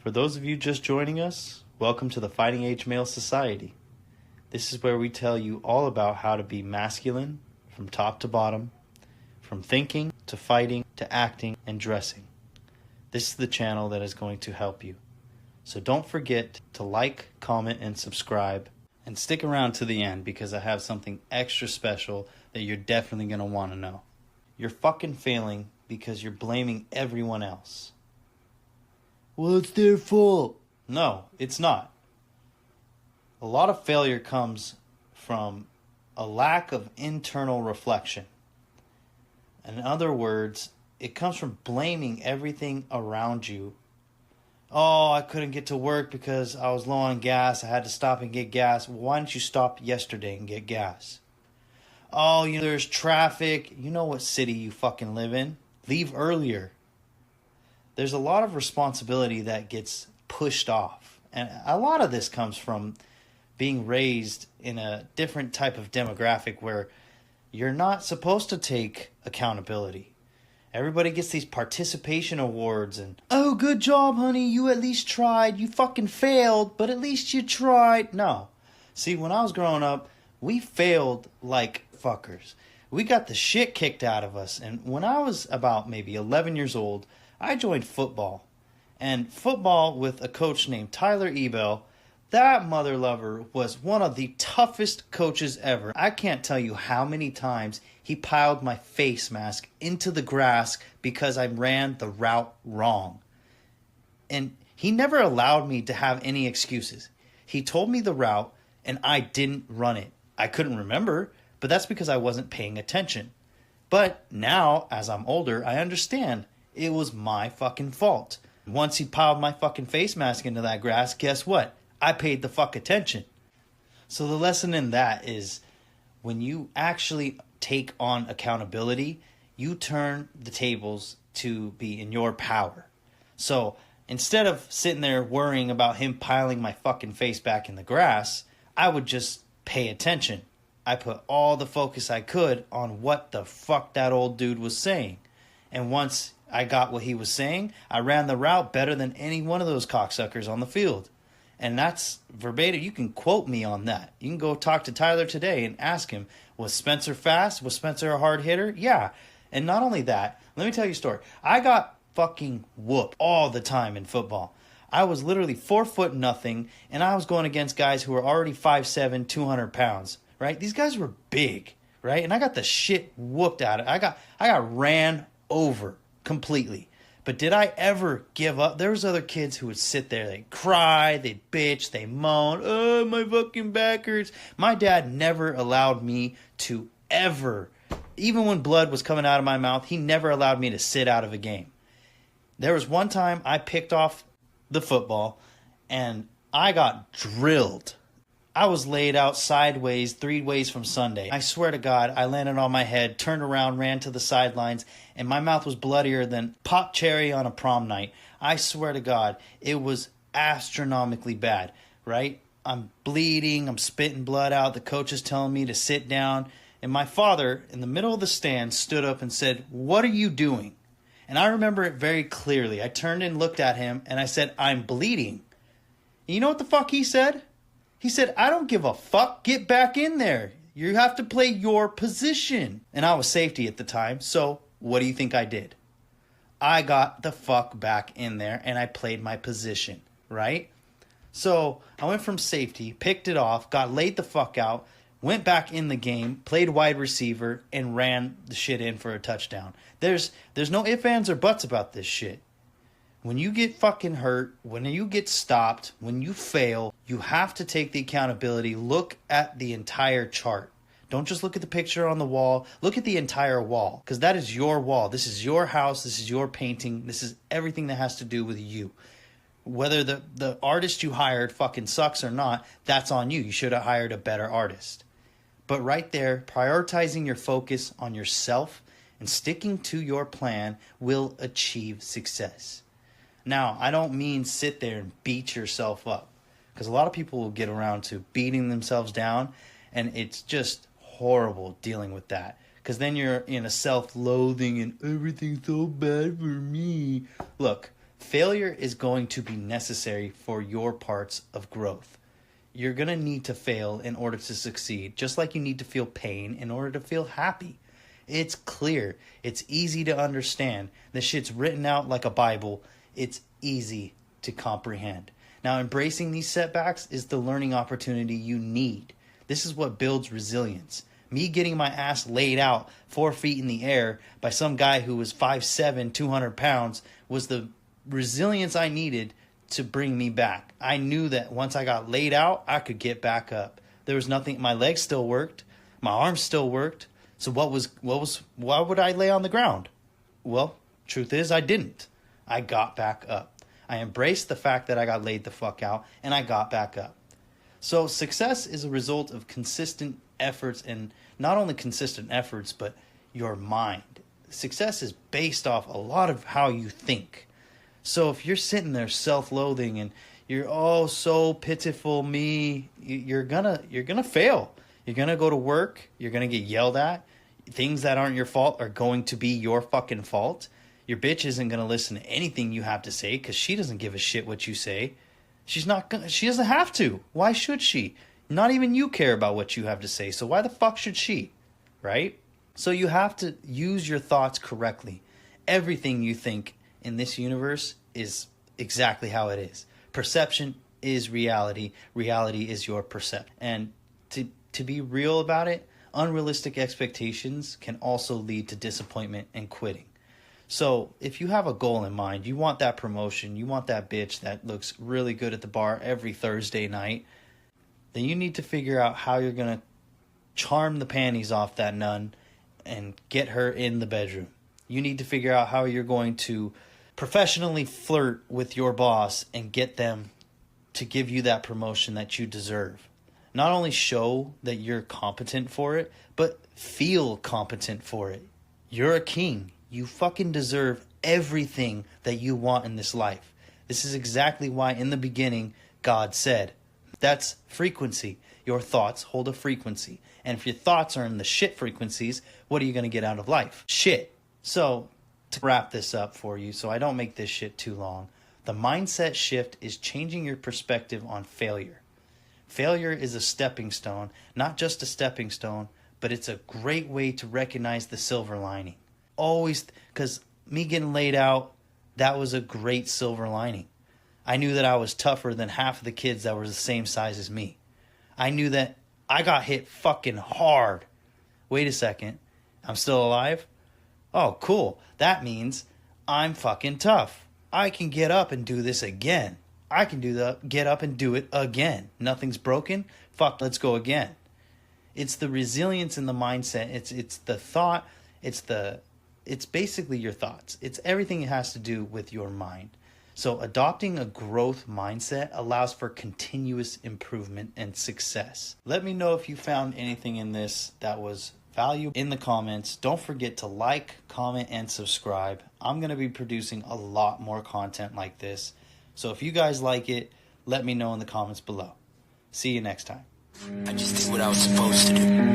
For those of you just joining us, welcome to the Fighting Age Male Society. This is where we tell you all about how to be masculine from top to bottom, from thinking to fighting to acting and dressing. This is the channel that is going to help you. So don't forget to like, comment, and subscribe. And stick around to the end because I have something extra special that you're definitely going to want to know. You're fucking failing because you're blaming everyone else. Well, it's their fault. No, it's not. A lot of failure comes from a lack of internal reflection. In other words, it comes from blaming everything around you. Oh, I couldn't get to work because I was low on gas. I had to stop and get gas. Why didn't you stop yesterday and get gas? Oh, there's traffic. You know what city you fucking live in. Leave earlier. There's a lot of responsibility that gets pushed off. And a lot of this comes from being raised in a different type of demographic where you're not supposed to take accountability. Everybody gets these participation awards and, oh, good job, honey, you at least tried. You fucking failed, but at least you tried. No. See, when I was growing up, we failed like fuckers. We got the shit kicked out of us. And when I was about maybe 11 years old, I joined football. And football with a coach named Tyler Ebel, that mother lover was one of the toughest coaches ever. I can't tell you how many times he piled my face mask into the grass because I ran the route wrong. And he never allowed me to have any excuses. He told me the route and I didn't run it. I couldn't remember, but that's because I wasn't paying attention. But now, as I'm older, I understand it was my fucking fault. Once he piled my fucking face mask into that grass, guess what? I paid the fuck attention. So the lesson in that is when you actually take on accountability, you turn the tables to be in your power. So instead of sitting there worrying about him piling my fucking face back in the grass, I would just pay attention. I put all the focus I could on what the fuck that old dude was saying. And once I got what he was saying, I ran the route better than any one of those cocksuckers on the field. And that's verbatim. You can quote me on that. You can go talk to Tyler today and ask him, was Spencer fast? Was Spencer a hard hitter? Yeah. And not only that, let me tell you a story. I got fucking whooped all the time in football. I was literally 4 foot nothing, and I was going against guys who were already 5'7", 200 pounds, right? These guys were big, right? And I got the shit whooped out of it. I got ran over completely. But did I ever give up? There was other kids who would sit there, they'd cry, they'd bitch, they moan, oh, my fucking back hurts. My dad never allowed me to ever, even when blood was coming out of my mouth, he never allowed me to sit out of a game. There was one time I picked off the football and I got drilled. I was laid out sideways 3 ways from Sunday. I swear to God, I landed on my head, turned around, ran to the sidelines, and my mouth was bloodier than pop cherry on a prom night. I swear to God, it was astronomically bad, right? I'm bleeding, I'm spitting blood out, the coach is telling me to sit down, and my father, in the middle of the stand, stood up and said, what are you doing? And I remember it very clearly. I turned and looked at him, and I said, I'm bleeding. And you know what the fuck he said? He said, I don't give a fuck. Get back in there. You have to play your position. And I was safety at the time. So what do you think I did? I got the fuck back in there and I played my position, right? So I went from safety, picked it off, got laid the fuck out, went back in the game, played wide receiver, and ran the shit in for a touchdown. There's no ifs, ands, or buts about this shit. When you get fucking hurt, when you get stopped, when you fail, you have to take the accountability. Look at the entire chart. Don't just look at the picture on the wall. Look at the entire wall, because that is your wall. This is your house. This is your painting. This is everything that has to do with you. Whether the artist you hired fucking sucks or not, that's on you. You should have hired a better artist. But right there, prioritizing your focus on yourself and sticking to your plan will achieve success. Now, I don't mean sit there and beat yourself up, because a lot of people will get around to beating themselves down, and it's just horrible dealing with that, because then you're in a self-loathing and everything's so bad for me. Look, Failure is going to be necessary for your parts of growth. You're going to need to fail in order to succeed, just like you need to feel pain in order to feel happy. It's clear. It's easy to understand. This shit's written out like a Bible. It's easy to comprehend. Now, embracing these setbacks is the learning opportunity you need. This is what builds resilience. Me getting my ass laid out 4 feet in the air by some guy who was 5'7", 200 pounds was the resilience I needed to bring me back. I knew that once I got laid out, I could get back up. There was nothing, my legs still worked, my arms still worked. So why would I lay on the ground? Well, truth is I didn't. I got back up. I embraced the fact that I got laid the fuck out and I got back up. So success is a result of consistent efforts, and not only consistent efforts, but your mind. Success is based off a lot of how you think. So if you're sitting there self-loathing and you're, oh, so pitiful me, you're gonna fail. You're gonna go to work, you're gonna get yelled at. Things that aren't your fault are going to be your fucking fault. Your bitch isn't gonna listen to anything you have to say because she doesn't give a shit what you say. She doesn't have to. Why should she? Not even you care about what you have to say, so why the fuck should she? Right? So you have to use your thoughts correctly. Everything you think in this universe is exactly how it is. Perception is reality. Reality is your perception. And to be real about it, unrealistic expectations can also lead to disappointment and quitting. So if you have a goal in mind, you want that promotion, you want that bitch that looks really good at the bar every Thursday night, then you need to figure out how you're going to charm the panties off that nun and get her in the bedroom. You need to figure out how you're going to professionally flirt with your boss and get them to give you that promotion that you deserve. Not only show that you're competent for it, but feel competent for it. You're a king. You fucking deserve everything that you want in this life. This is exactly why in the beginning God said, that's frequency. Your thoughts hold a frequency. And if your thoughts are in the shit frequencies, what are you going to get out of life? Shit. So to wrap this up for you so I don't make this shit too long, the mindset shift is changing your perspective on failure. Failure is a stepping stone, not just a stepping stone, but it's a great way to recognize the silver lining. Always, because me getting laid out, that was a great silver lining. I knew that I was tougher than half of the kids that were the same size as me. I knew that I got hit fucking hard. Wait a second, I'm still alive? Oh, cool. That means I'm fucking tough. I can get up and do this again. I can get up and do it again. Nothing's broken. Fuck, let's go again. It's the resilience in the mindset. It's the thought. It's basically your thoughts. It's everything it has to do with your mind. So adopting a growth mindset allows for continuous improvement and success. Let me know if you found anything in this that was valuable in the comments. Don't forget to like, comment, and subscribe. I'm going to be producing a lot more content like this. So if you guys like it, let me know in the comments below. See you next time. I just did what I was supposed to do.